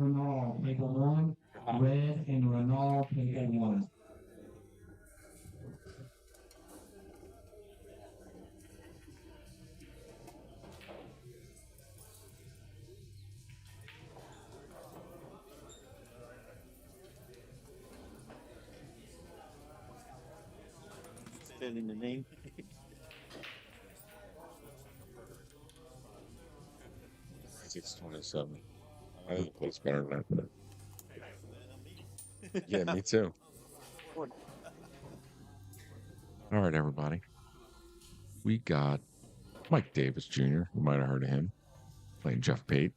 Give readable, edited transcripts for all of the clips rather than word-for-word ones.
Renault, table one. Red and Renault, table one. Spelling the name. 627. I think it plays better than that. Yeah, me too. All right, everybody. We got Mike Davis Jr. You might have heard of him playing Jeff Pate.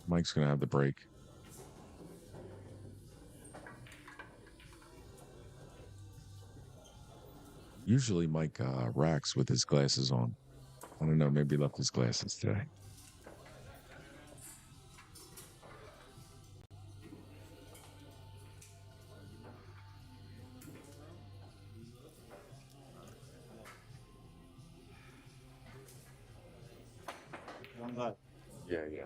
Mike's going to have the break. Usually Mike racks with his glasses on. I don't know, maybe he left his glasses today. Yeah, yeah.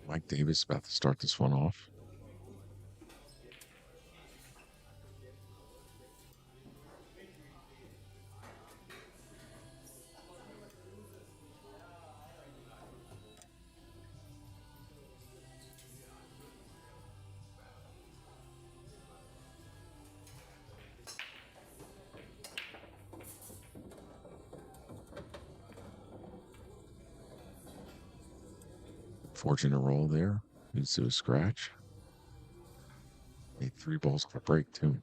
Mike Davis about to start this one off. Fortunate roll there. Leads to a scratch. Made 3 balls off a break, too.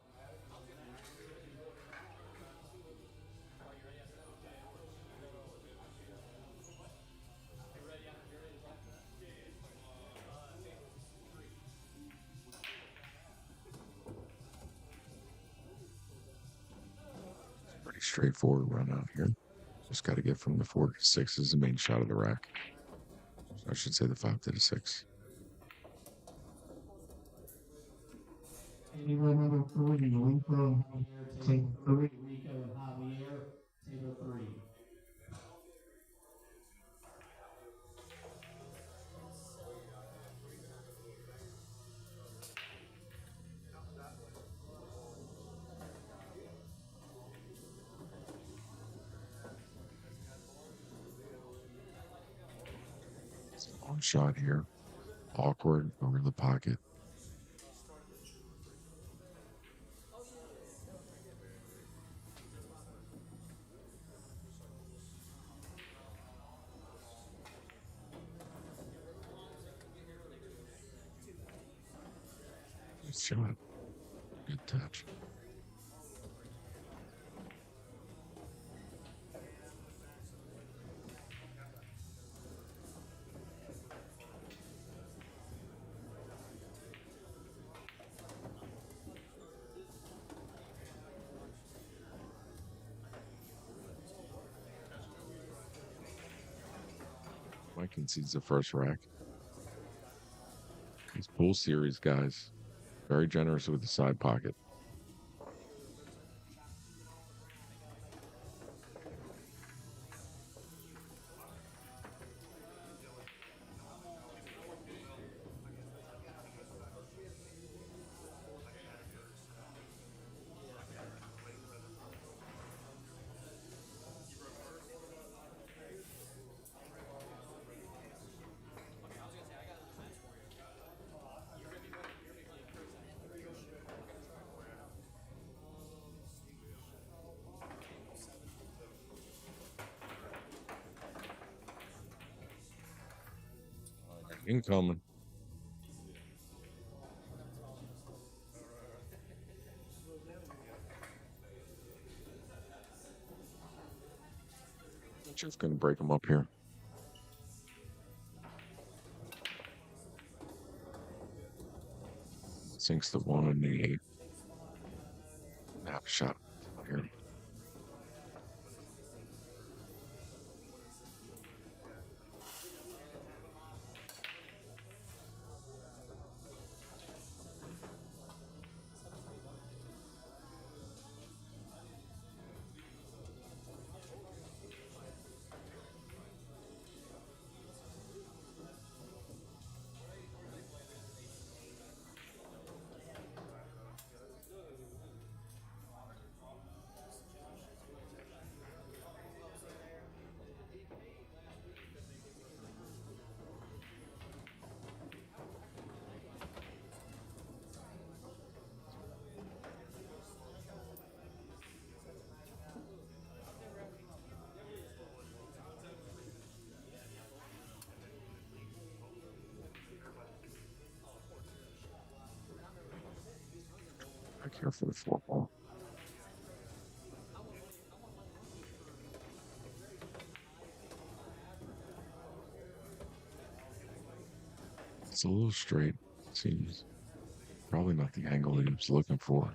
Pretty straightforward run out here. Just got to get from the 4 to 6 is the main shot of the rack. So I should say the 5 to the 6. Table number 3, Rico Javier, table 3. Rico Javier, table 3. Long shot here. Awkward over the pocket. Good shot. Good touch. Mike concedes the first rack. These pool series guys, very generous with the side pocket. Incoming. Just going to break them up here. Sinks the 1 and the 8. Half shot here. here for the 4-ball. It's a little straight. Seems probably not the angle he was looking for.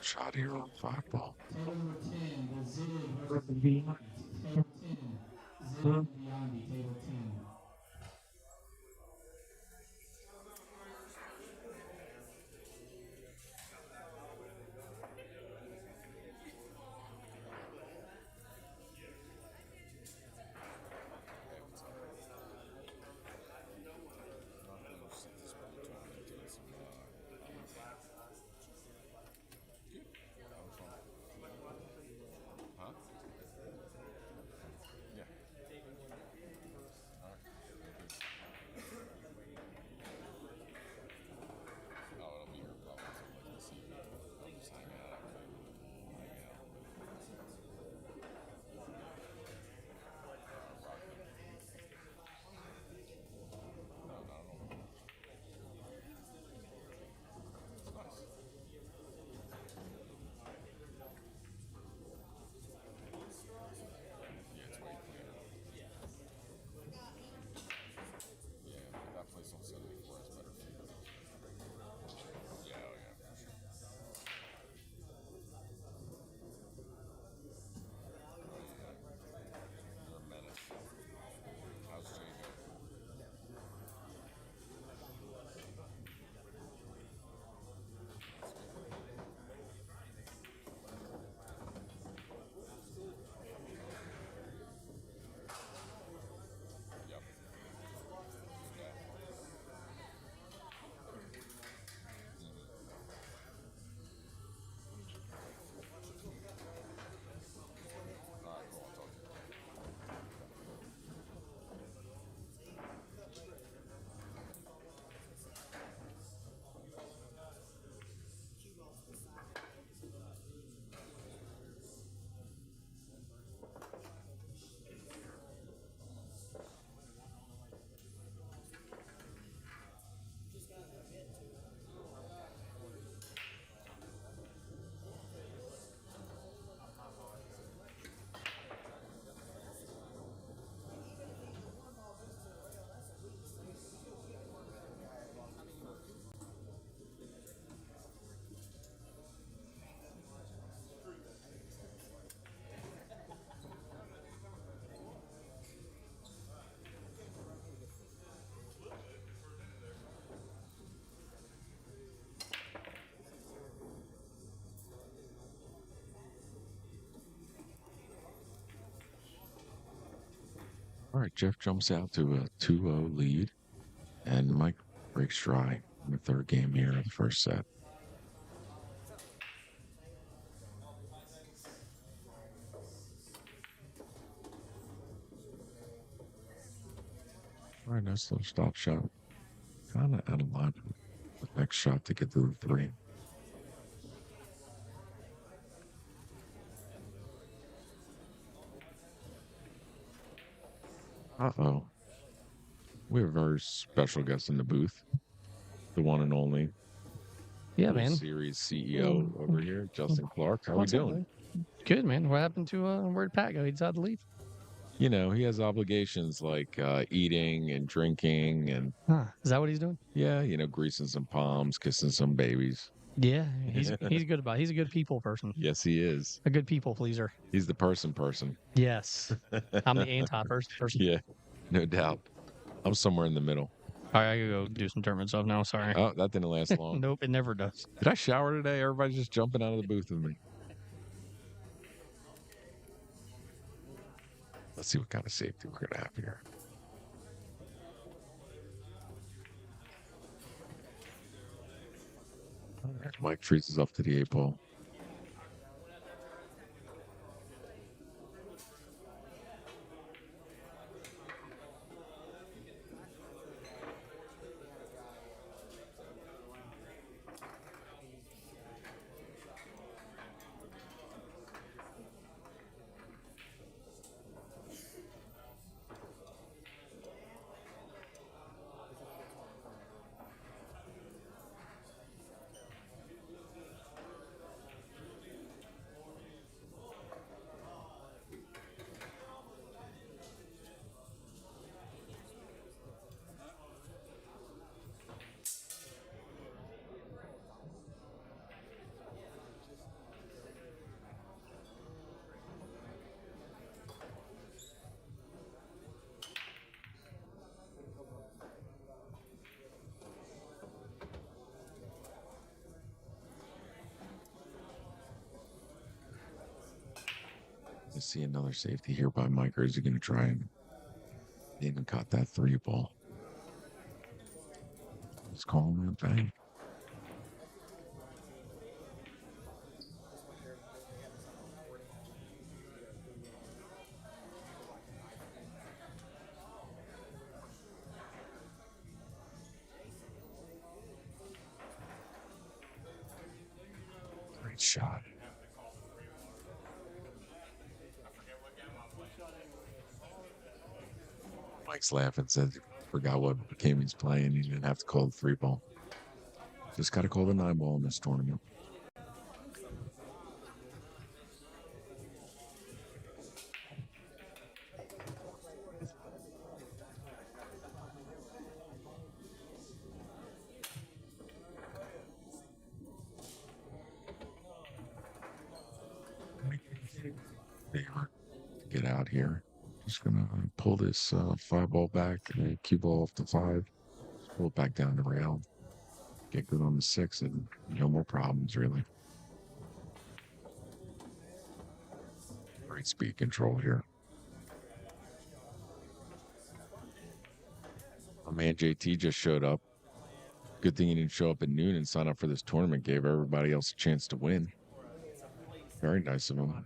Shot here on 5-ball. Table number 10, the Zid versus Beyond. Table 10, Zid and Beyond, table 10. All right, Jeff jumps out to a 2-0 lead, and Mike breaks dry in the third game here of the first set. All right, nice little stop shot. Kind of out of line with the next shot to get to the 3. Uh-oh. We have a very special guest in the booth. The one and only. Yeah, man. Series CEO over here, Justin Clark. How we doing? Good, man. What happened to where'd Pat go? He decided to leave. You know, he has obligations like eating and drinking and Is that what he's doing? yeah, you know, greasing some palms, kissing some babies. Yeah, he's good about it. He's a good people person. Yes, he is. A good people pleaser. He's the person. Yes. I'm the anti-person. Yeah, no doubt. I'm somewhere in the middle. All right, I gotta go do some tournament stuff now. Sorry. Oh, that didn't last long. Nope, it never does. Did I shower today? Everybody's just jumping out of the booth with me. Let's see what kind of safety we're gonna have here. All right, Mike freezes up to the 8-ball. I see another safety here by Mike, or is he going to try and even caught that 3 ball? He's calling it bang. Great shot. Mike's laughing, said forgot what game he's playing. He didn't have to call the 3 ball. Just got to call the 9 ball in this tournament. Get out here. Just gonna pull this 5 ball back and cue ball off the 5. Pull it back down the rail. Get good on the 6 and no more problems really. Great speed control here. My man JT just showed up. Good thing he didn't show up at noon and sign up for this tournament. Gave everybody else a chance to win. Very nice of him.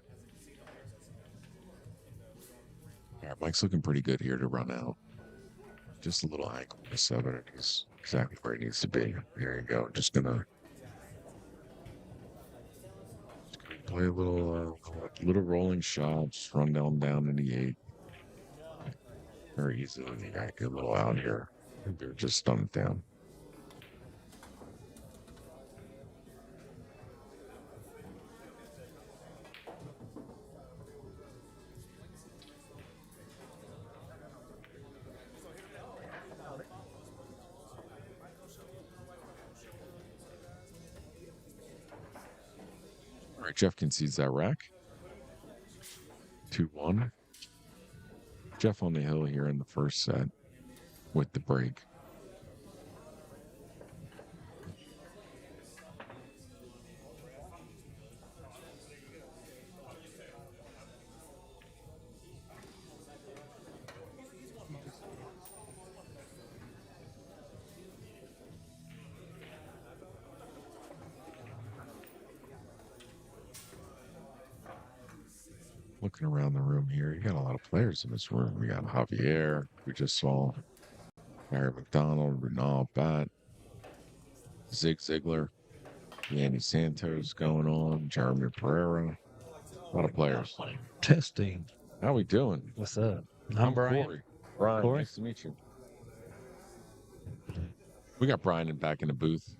All right, Mike's looking pretty good here to run out. Just a little ankle to 7, and he's exactly where he needs to be. There you go. Just gonna play a little rolling shot. Just run down in the 8. Very easily. Get a little out here. They're just stun it down. All right, Jeff concedes that rack. 2-1. Jeff on the hill here in the first set with the break. Looking around the room here, you got a lot of players in this room. We got Javier, we just saw Mary McDonald, Renal Bat, Zig Ziglar, Yanni Santos going on, Jeremy Pereira. A lot of players. Testing. How we doing? What's up? I'm Brian. Corey. Brian, Corey? nice to meet you. We got Brian back in the booth.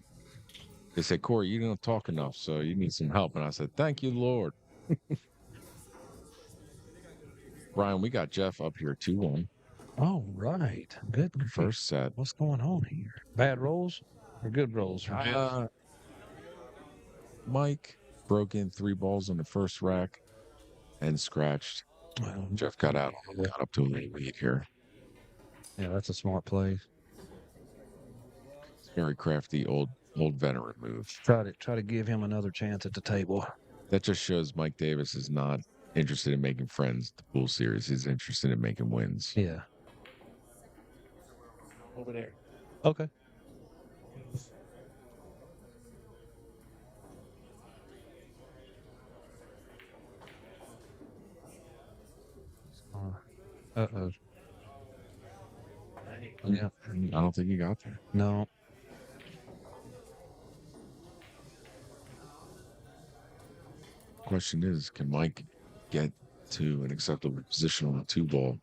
They said, Corey, you don't talk enough, so you need some help. And I said, thank you, Lord. Brian, we got Jeff up here 2-1. Oh, right. Good. First set. What's going on here? Bad rolls or good rolls? Mike broke in 3 balls on the first rack and scratched. Well, Jeff got out, got up to a lead here. yeah, that's a smart play. Very crafty, old veteran move. Try to give him another chance at the table. That just shows Mike Davis is not interested in making friends at the pool series. He's interested in making wins. Yeah. Over there. Okay. Uh-oh. Yeah. I don't think he got there. No. Question is, can Mike get to an acceptable position on the 2 ball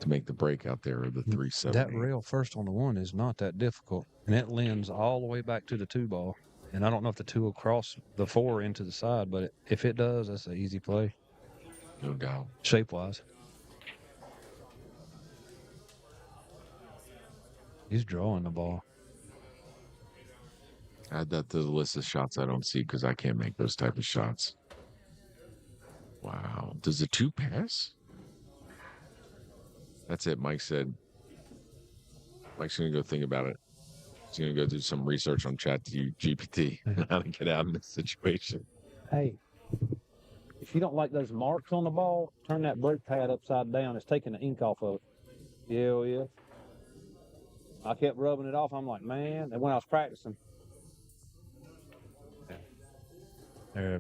to make the break out there of the 3-7? That rail first on the 1 is not that difficult. And it lends all the way back to the 2 ball. And I don't know if the 2 will cross the 4 into the side, but if it does, that's an easy play. No doubt. Shape-wise. He's drawing the ball. Add that to the list of shots I don't see because I can't make those type of shots. Wow. Does the 2 pass? That's it. Mike said. Mike's going to go think about it. He's going to go do some research on Chat GPT on how to get out of this situation. Hey, if you don't like those marks on the ball, turn that brake pad upside down. It's taking the ink off of it. Yeah, yeah. I kept rubbing it off. I'm like, man. And when I was practicing,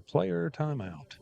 player timeout.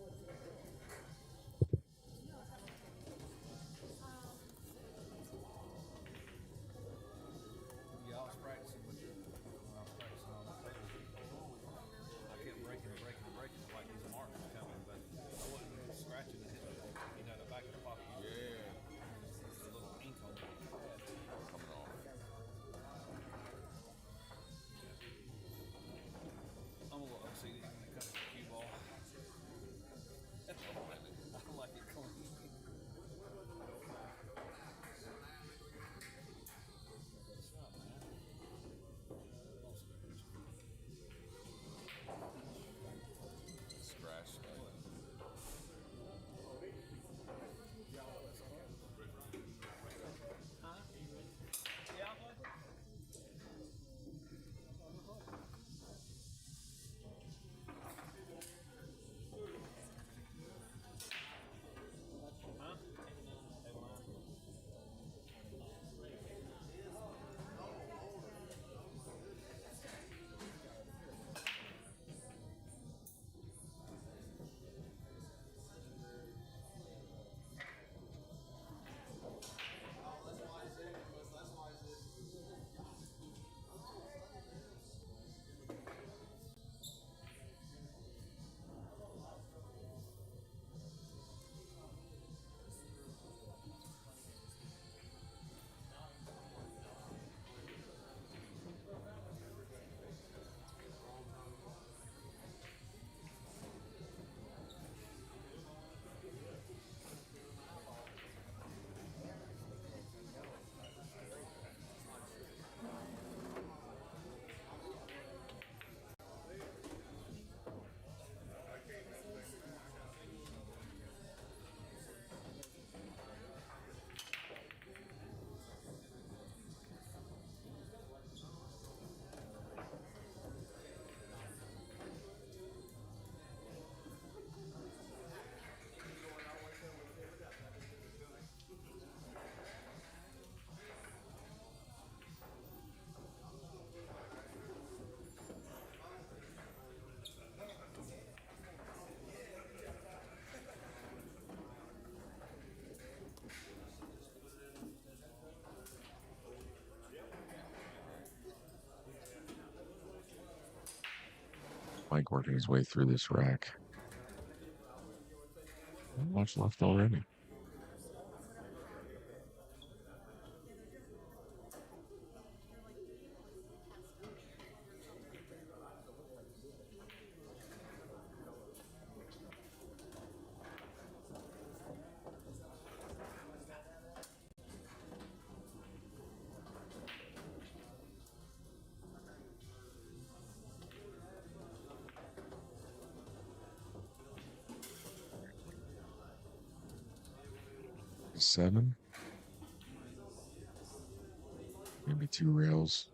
Mike working his way through this rack. Not much left already. Seven. Maybe 2 rails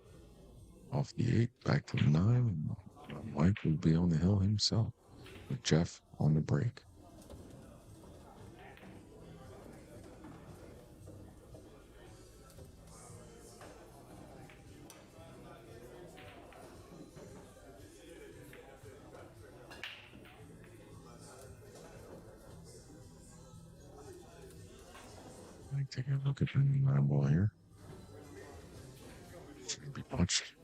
off the 8, back to the 9. Mike will be on the hill himself with Jeff on the break. Take a look at the 9 ball here. Shouldn't be much.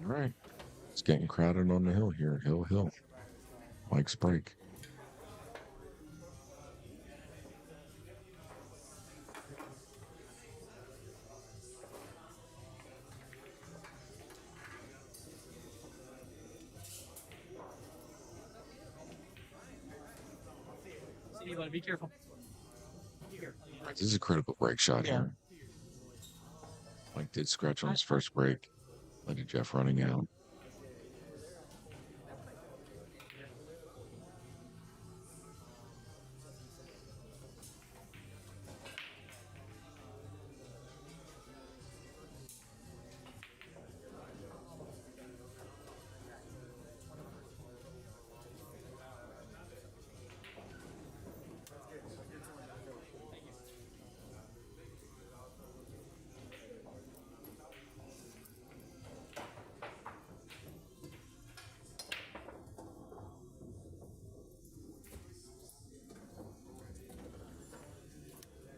All right. It's getting crowded on the hill here. Hill. Mike's break. Anybody, be careful. All right, this is a critical break shot here. Mike did scratch on his first break. Letting Jeff running out.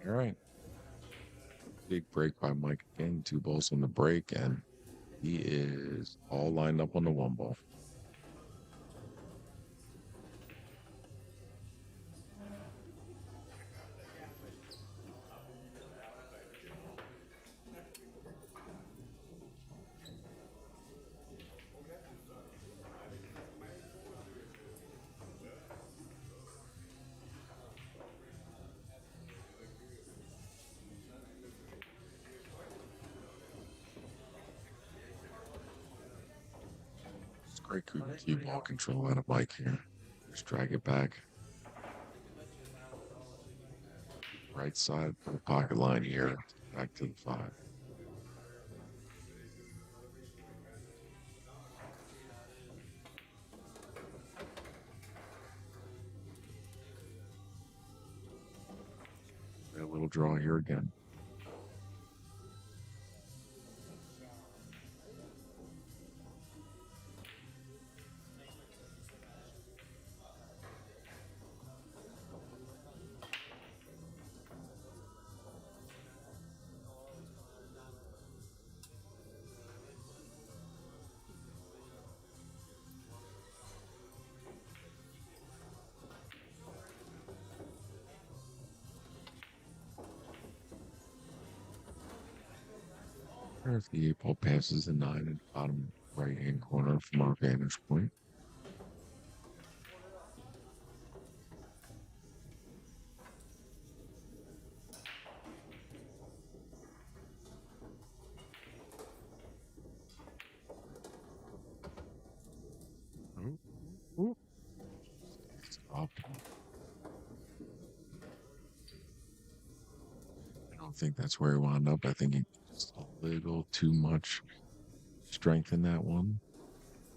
All right. Big break by Mike again. 2 balls on the break, and he is all lined up on the 1 ball. It's great cue ball control out of Mike here. Just drag it back. Right side of the pocket line here. Back to the 5. A little draw here again. If the 8 ball passes the 9 in the bottom right hand corner from our vantage point. Stop. I don't think that's where he wound up. I think he just a little too much strength in that one.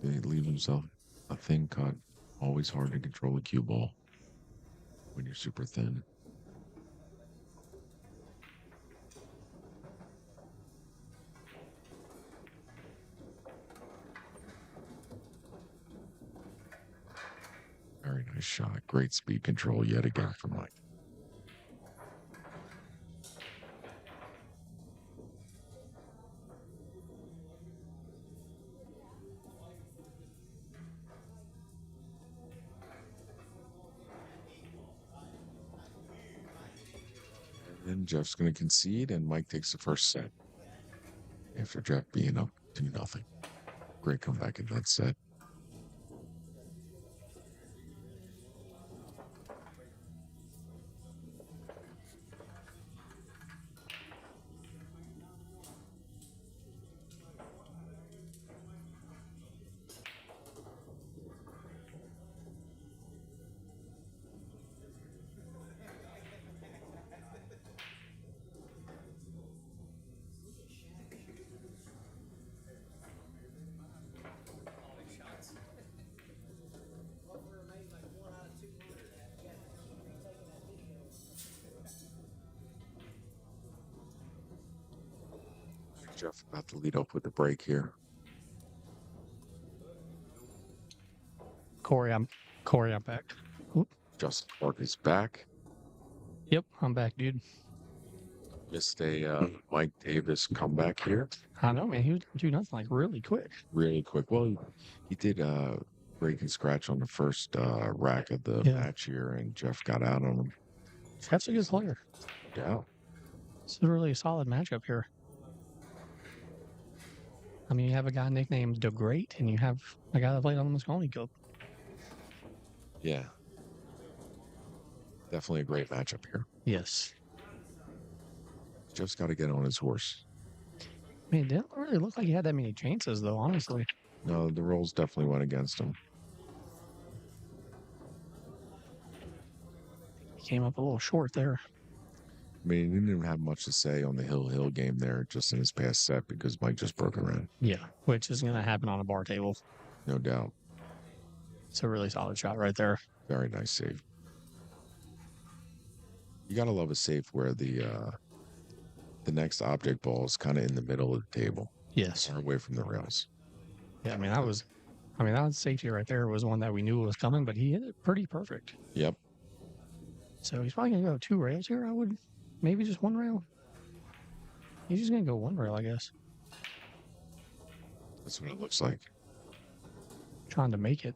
He leaves himself a thin cut. Always hard to control a cue ball when you're super thin. Very nice shot. Great speed control yet again from Mike. And then Jeff's going to concede, and Mike takes the first set after Jeff being up 2-0. Great comeback in that set. Jeff about to lead up with the break here. Corey, I'm back. Oop. Justin Clark is back. Yep, I'm back, dude. Missed a Mike Davis comeback here. I know, man. He was doing nothing like really quick. Really quick. Well, he did break and scratch on the first rack of the match here, and Jeff got out on him. Jeff's a good player. Yeah. It's a really solid matchup here. I mean, you have a guy nicknamed The Great, and you have a guy that played on the Moscone Cup. Yeah. Definitely a great matchup here. Yes. Jeff's got to get on his horse. I mean, it didn't really look like he had that many chances, though, honestly. No, the rolls definitely went against him. He came up a little short there. I mean, he didn't even have much to say on the Hill game there, just in his past set, because Mike just broke around. Yeah, which is going to happen on a bar table. No doubt. It's a really solid shot right there. Very nice save. You got to love a save where the next object ball is kind of in the middle of the table. Yes. Far away from the rails. Yeah, I mean, that was safety right there. Was one that we knew was coming, but he hit it pretty perfect. Yep. So he's probably going to go 2 rails here, I would maybe just one rail. He's just gonna go one rail, I guess. That's what it looks like. Trying to make it.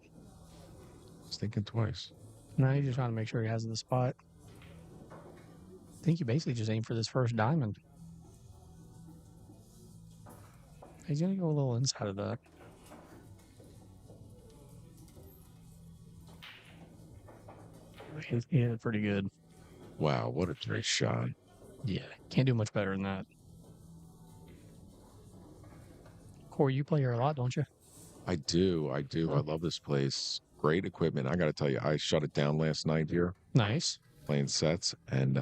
He's thinking twice. No, he's just trying to make sure he has the spot. I think you basically just aim for this first diamond. He's gonna go a little inside of that. He hit it pretty good. Wow, what a great shot. Yeah, can't do much better than that. Corey, you play here a lot, don't you? I do. I love this place. Great equipment. I got to tell you, I shut it down last night here Nice. playing sets, and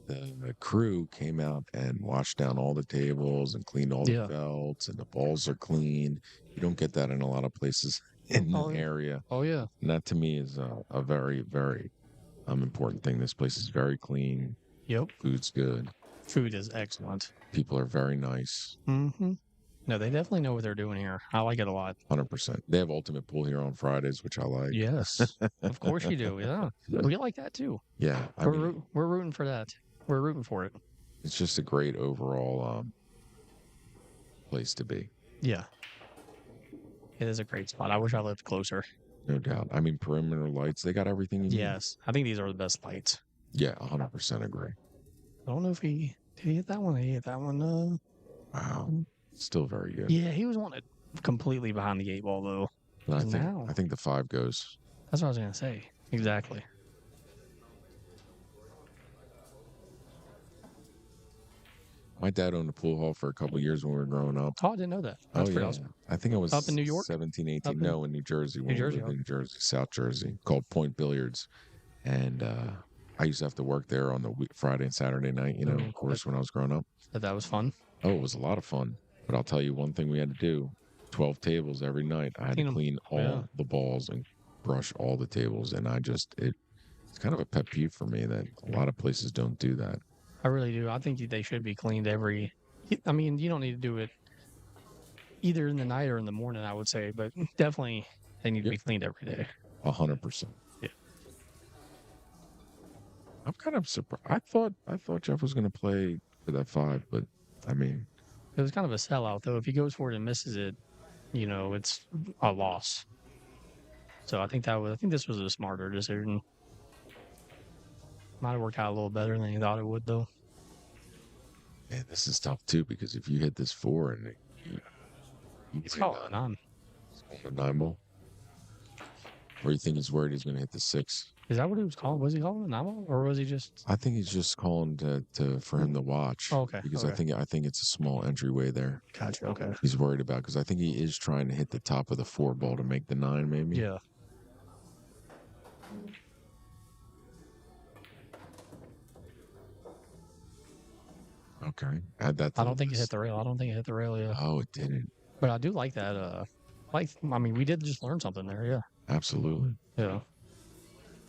the crew came out and washed down all the tables and cleaned all the felts, and the balls are clean. You don't get that in a lot of places in the area. Oh, yeah. And that to me is a very, very important thing. This place is very clean. Yep. Food's good. Food is excellent. People are very nice. Mm-hmm. No, they definitely know what they're doing here. I like it a lot. 100%. They have Ultimate Pool here on Fridays, which I like. Yes. Of course you do. Yeah. We like that too. Yeah. We're rooting for that. We're rooting for it. It's just a great overall place to be. Yeah. It is a great spot. I wish I lived closer. No doubt. I mean, perimeter lights, they got everything you need. Yes. I think these are the best lights. Yeah, 100% agree. I don't know if did he hit that one? He hit that one. Wow. Still very good. Yeah, he was wanted completely behind the 8-ball though. But I think the 5 goes. That's what I was gonna say. Exactly. My dad owned a pool hall for a couple of years when we were growing up. Oh, I didn't know that. That's pretty awesome. I think I was Up in New York? 17, 18. No, in New Jersey. New Jersey, we lived in New Jersey, South Jersey, called Point Billiards. And I used to have to work there on the Friday and Saturday night, of course, when I was growing up. That was fun. Oh, it was a lot of fun. But I'll tell you one thing we had to do. 12 tables every night. I had to clean all the balls and brush all the tables. And it's kind of a pet peeve for me that a lot of places don't do that. I really do. I think they should be cleaned you don't need to do it either in the night or in the morning, I would say, but definitely they need to be cleaned every day. 100%. Yeah. I'm kind of surprised. I thought Jeff was going to play for that 5, but I mean, it was kind of a sellout though. If he goes for it and misses it, it's a loss. So I think this was a smarter decision. Might have worked out a little better than he thought it would, though. Man, this is tough too because if you hit this 4 and it's called a 9. A 9 ball, or you think he's worried he's going to hit the 6? Is that what he was calling? Was he calling a 9 ball, or was he just? I think he's just calling for him to watch. Oh, okay. Because I think it's a small entryway there. Gotcha. Okay. He's worried about because I think he is trying to hit the top of the 4 ball to make the 9, maybe. Yeah. Okay. Add that. I don't think it hit the rail. Yeah. Oh, it didn't. But I do like that. We did just learn something there. Yeah. Absolutely. Yeah.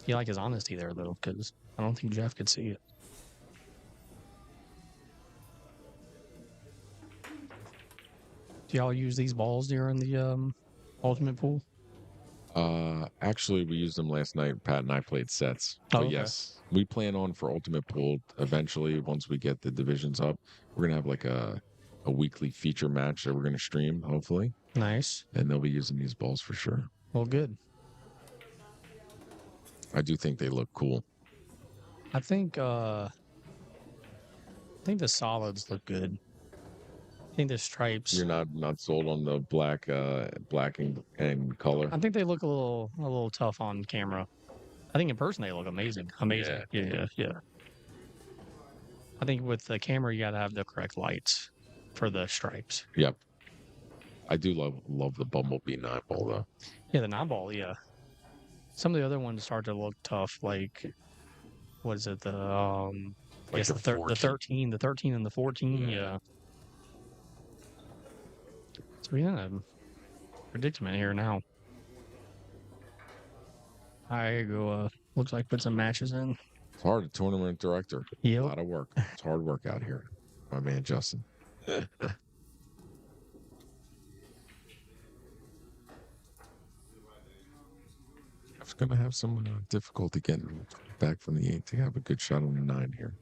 You like his honesty there, though, because I don't think Jeff could see it. Do y'all use these balls during the ultimate pool? Actually, we used them last night. Pat and I played sets. Oh, But okay. yes, we plan on for Ultimate Pool eventually. Once we get the divisions up, we're gonna have like a weekly feature match that we're gonna stream, hopefully, Nice. and they'll be using these balls for sure. Well, good. I do think they look cool. I think the solids look good. I think the stripes. You're not sold on the black and color. I think they look a little tough on camera. I think in person they look amazing. Amazing. Yeah. I think with the camera you gotta have the correct lights for the stripes. Yep. I do love the Bumblebee 9 ball though. Yeah, the 9 ball. Yeah. Some of the other ones start to look tough. Like, what is it? I guess the 13 and the 14. Yeah. So we're in a predicament here now. I go. Looks like put some matches in. It's hard. A tournament director. Yep. A lot of work. It's hard work out here. My man Justin. I've Jeff's going to have some difficulty getting back from the 8 to have a good shot on the 9 here.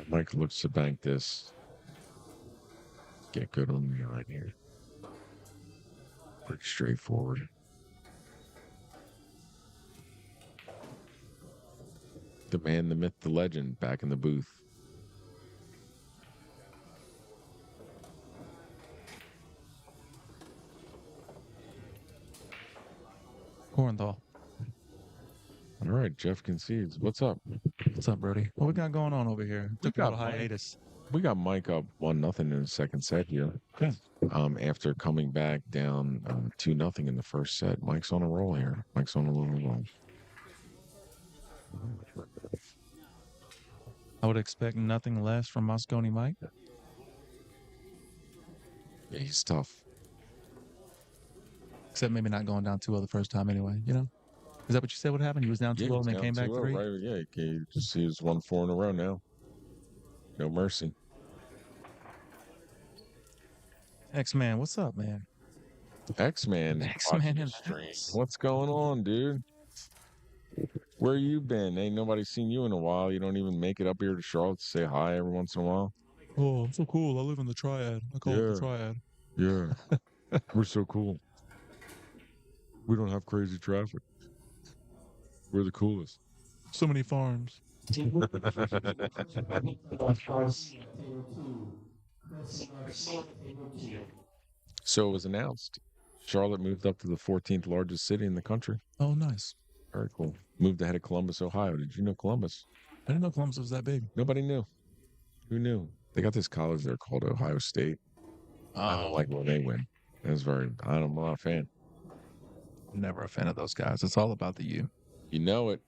Mike looks to bank this. Get good on the 9 here. Pretty straightforward. The man, the myth, the legend back in the booth. Hornthal. All right, Jeff concedes. What's up? What's up, Brody? What we got going on over here? Took a got little hiatus. We got Mike up 1-0 in the second set here. Yeah. After coming back down 2-0 in the first set, Mike's on a roll here. Mike's on a little roll. I would expect nothing less from Mosconi Mike. Yeah, he's tough. Except maybe not going down 2-0 the first time anyway, you know? Is that what you said would happen? He was down 2-0 and then came back 3? Right? Yeah, he was 1-4 in a row now. No mercy. X-Man, what's up, man? X-Man. X-Man in stream. What's going on, dude? Where you been? Ain't nobody seen you in a while. You don't even make it up here to Charlotte to say hi every once in a while. Oh, I'm so cool. I live in the Triad. I call it the Triad. Yeah. We're so cool. We don't have crazy traffic. We're the coolest. So many farms. So it was announced. Charlotte moved up to the 14th largest city in the country. Oh, nice. Very cool. Moved ahead of Columbus, Ohio. Did you know Columbus? I didn't know Columbus was that big. Nobody knew. Who knew? They got this college there called Ohio State. I don't like when they win. I'm not a fan. Never a fan of those guys. It's all about the U. You know it.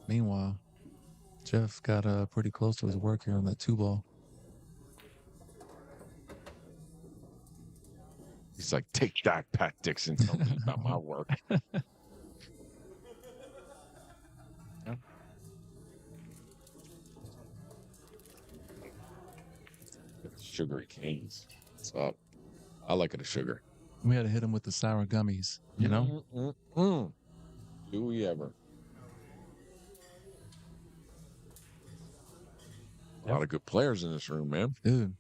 Meanwhile, Jeff got pretty close to his work here on that 2-ball. He's like, take that, Pat Dixon. Tell me about my work. Sugary canes. What's up? I like it a sugar. We had to hit him with the sour gummies, you know? Do we ever? A lot of good players in this room, man. Dude.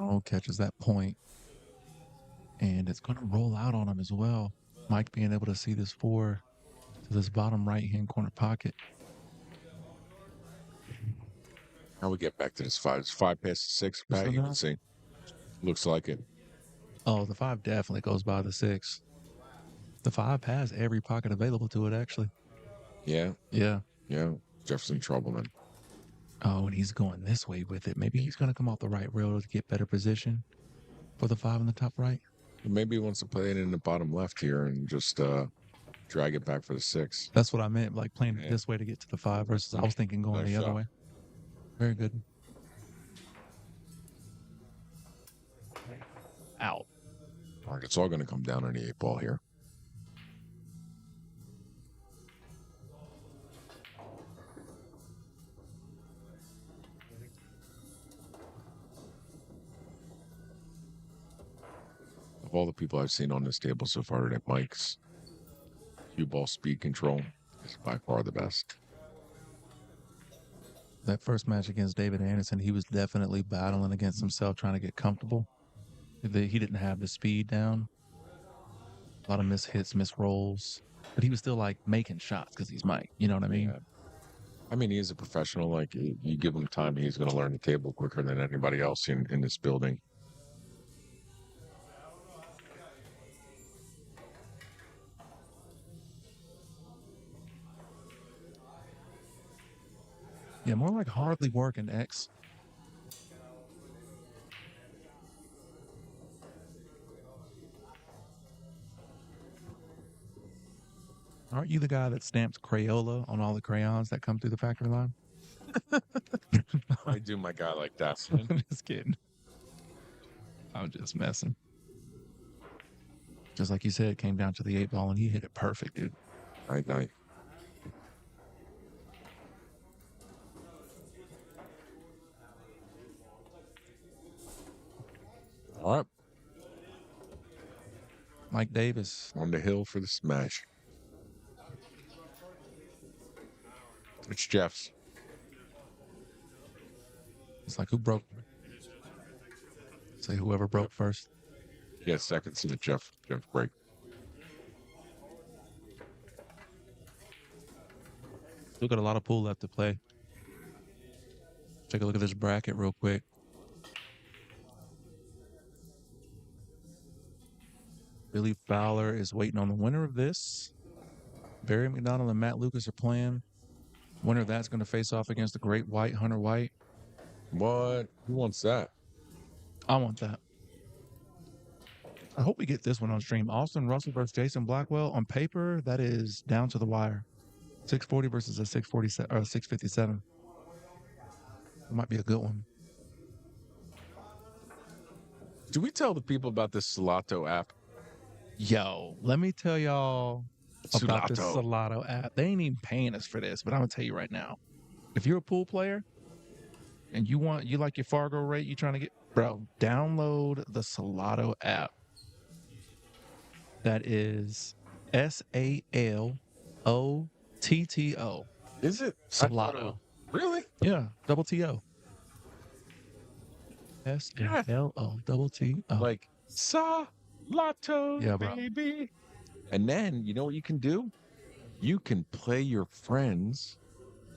Oh, catches that point. And it's going to roll out on him as well. Mike being able to see this 4 to this bottom right-hand corner pocket. How we get back to this 5? It's 5 past 6, Pat. You can see. Looks like it. Oh, the 5 definitely goes by the 6. The 5 has every pocket available to it, actually. Yeah. Yeah. Yeah. Jeff's in trouble, man. Oh, and he's going this way with it. Maybe he's going to come off the right rail to get better position for the 5 in the top right. Maybe he wants to play it in the bottom left here and just drag it back for the 6. That's what I meant, like playing it this way to get to the 5 versus I was thinking going the other way. Very good. Out. All right, it's all going to come down on the 8 ball here. Of all the people I've seen on this table so far today, Mike's cue ball speed control is by far the best. That first match against David Anderson, he was definitely battling against himself, trying to get comfortable. He didn't have the speed down. A lot of miss hits, miss rolls. But he was still like making shots because he's Mike. You know what I mean? Yeah. I mean, he's a professional. Like, you give him time, he's going to learn the table quicker than anybody else in this building. Yeah, more like hardly working, X. Aren't you the guy that stamps Crayola on all the crayons that come through the factory line? I do my guy like that. I'm just kidding. I'm just messing. Just like you said, it came down to the 8-ball and he hit it perfect, dude. I All right. Mike Davis. On the hill for the smash. It's Jeff's. It's like, who broke? Say whoever broke first. Yeah, second. See the Jeff break. Still got a lot of pool left to play. Take a look at this bracket real quick. Billy Fowler is waiting on the winner of this. Barry McDonald and Matt Lucas are playing. Winner of that's going to face off against the great white Hunter White. What? Who wants that? I want that. I hope we get this one on stream. Austin Russell versus Jason Blackwell. On paper, that is down to the wire. 640 versus a 647 or 657. It might be a good one. Do we tell the people about this Solato app? Yo, let me tell y'all about this Solato. Solato app. They ain't even paying us for this, but I'm gonna tell you right now. If you're a pool player and you like your Fargo rate, you trying to get, bro, download the Solato app. That is SALOTTO. Is it? Solato. Really? Yeah, double TO. SALOTTO. Like Solato, Yeah, bro. baby. And then, you know what you can do? You can play your friends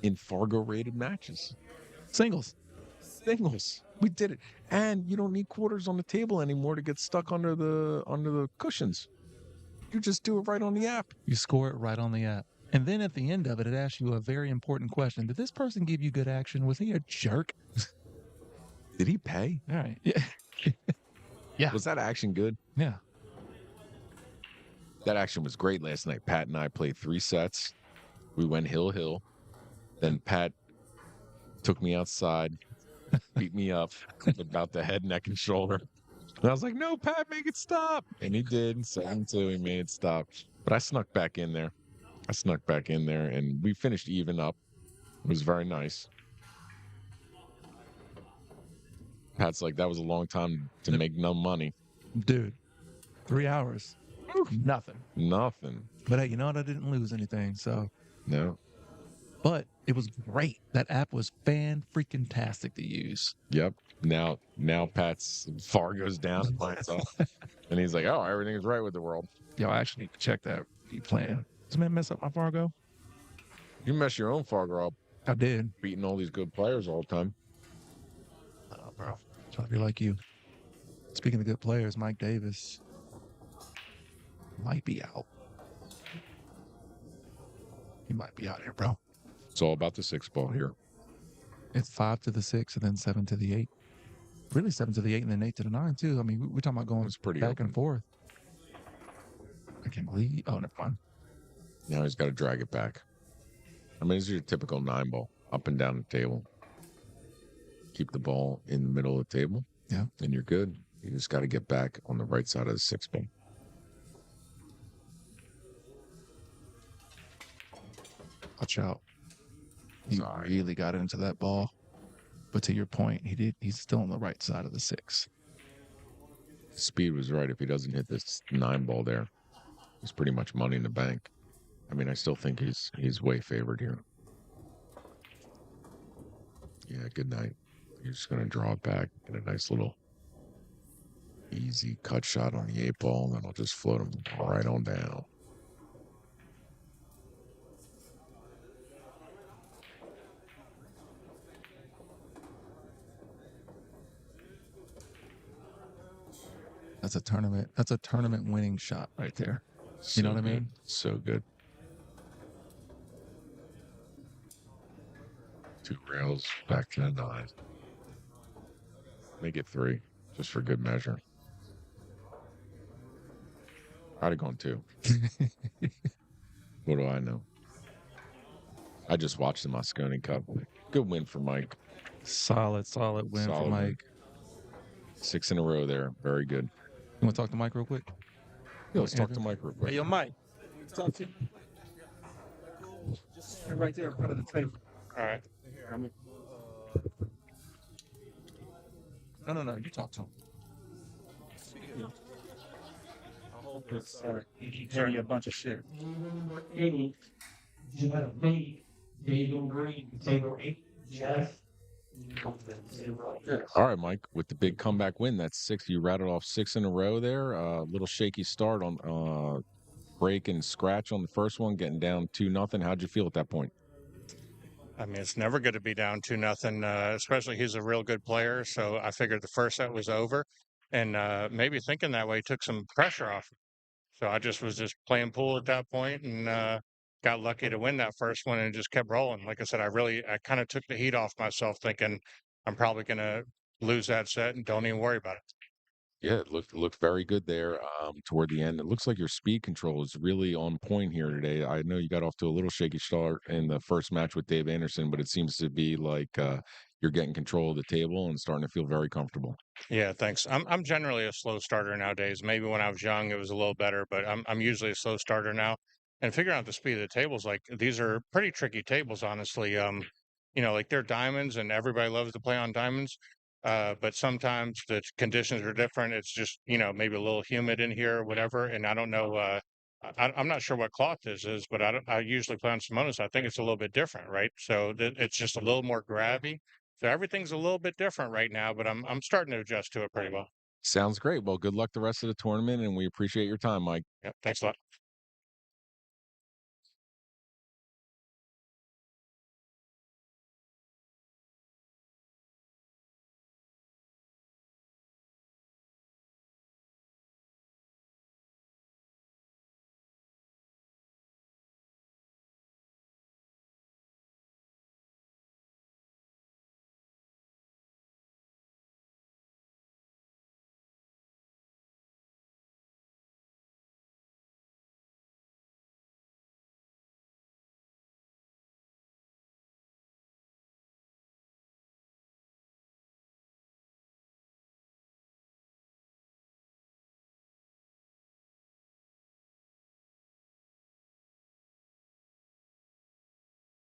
in Fargo-rated matches. Singles. We did it. And you don't need quarters on the table anymore to get stuck under the cushions. You just do it right on the app. You score it right on the app. And then at the end of it, it asks you a very important question. Did this person give you good action? Was he a jerk? Did he pay? All right. Yeah. Yeah. Was that action good? Yeah. That action was great last night. Pat and I played 3 sets. We went hill. Then Pat took me outside, beat me up about the head, neck, and shoulder. And I was like, no, Pat, make it stop. And he did. 7-2, he made it stop. But I snuck back in there. And we finished even up. It was very nice. Pat's like, that was a long time to make no money. Dude, 3 hours. Nothing. But hey, you know what? I didn't lose anything. So, No. but it was great. That app was fan-freaking-tastic to use. Yep. Now Pat's Fargo's down and mine's up. And he's like, oh, everything's right with the world. Yo, I actually need to check that. Keep playing. Does man mess up my Fargo? You mess your own Fargo up, I did. beating all these good players all the time. Oh, bro. Trying to be like you. Speaking of good players, Mike Davis might be out. He might be out here, bro. It's all about the 6-ball here. It's 5 to the 6 and then 7 to the 8. Really 7 to the 8 and then 8 to the 9 too. I mean, we're talking about going It's pretty back open. and forth. I can't believe. Oh, never mind. Now he's got to drag it back. I mean, this is your typical 9-ball, up and down the table. Keep the ball in the middle of the table. Yeah. And you're good. You just got to get back on the right side of the 6-ball. Watch out. He really got into that ball. But to your point, he's still on the right side of the 6. Speed was right. If he doesn't hit this 9-ball there, it's pretty much money in the bank. I mean, I still think he's way favored here. Yeah, good night. You're just going to draw it back, get a nice little easy cut shot on the 8-ball, and then I'll just float him right on down. That's a tournament winning shot right there. You know what I mean? Good. So good. 2 rails back to the 9. Make it 3, just for good measure. I'd have gone 2. What do I know? I just watched the Moscone Cup. Good win for Mike. Solid win for Solid win. Mike. 6 in a row there. Very good. You want to talk to Mike real quick? Yeah, let's talk to Mike real quick. Hey, yo, Mike. Talk to you. Just right there in front of the table. All right. No. You talk to him. I hope it's he keeps hearing you a bunch of shit. Number 8, Jeff Pate, David Green, table 8, Jeff. All right, Mike, with the big comeback win, that's 6. You rattled off 6 in a row there. A little shaky start on break and scratch on the first one, getting down 2-0. How'd you feel at that point? I mean, it's never good to be down 2-0, especially he's a real good player. So I figured the first set was over, and maybe thinking that way took some pressure off. So I was just playing pool at that point, and got lucky to win that first one, and just kept rolling. Like I said, I kind of took the heat off myself, thinking I'm probably going to lose that set, and don't even worry about it. Yeah, it looked very good there toward the end. It looks like your speed control is really on point here today. I know you got off to a little shaky start in the first match with Dave Anderson, but it seems to be like you're getting control of the table and starting to feel very comfortable. Yeah, thanks. I'm generally a slow starter nowadays. Maybe when I was young, it was a little better, but I'm usually a slow starter now. And figuring out the speed of the tables, like these are pretty tricky tables, honestly. Like they're diamonds, and everybody loves to play on diamonds. But sometimes the conditions are different. It's just maybe a little humid in here or whatever. And I don't know. I'm not sure what cloth this is, but I usually play on Simonis. I think it's a little bit different, right? So it's just a little more grabby. So everything's a little bit different right now, but I'm starting to adjust to it pretty well. Sounds great. Well, good luck the rest of the tournament, and we appreciate your time, Mike. Yep, thanks a lot.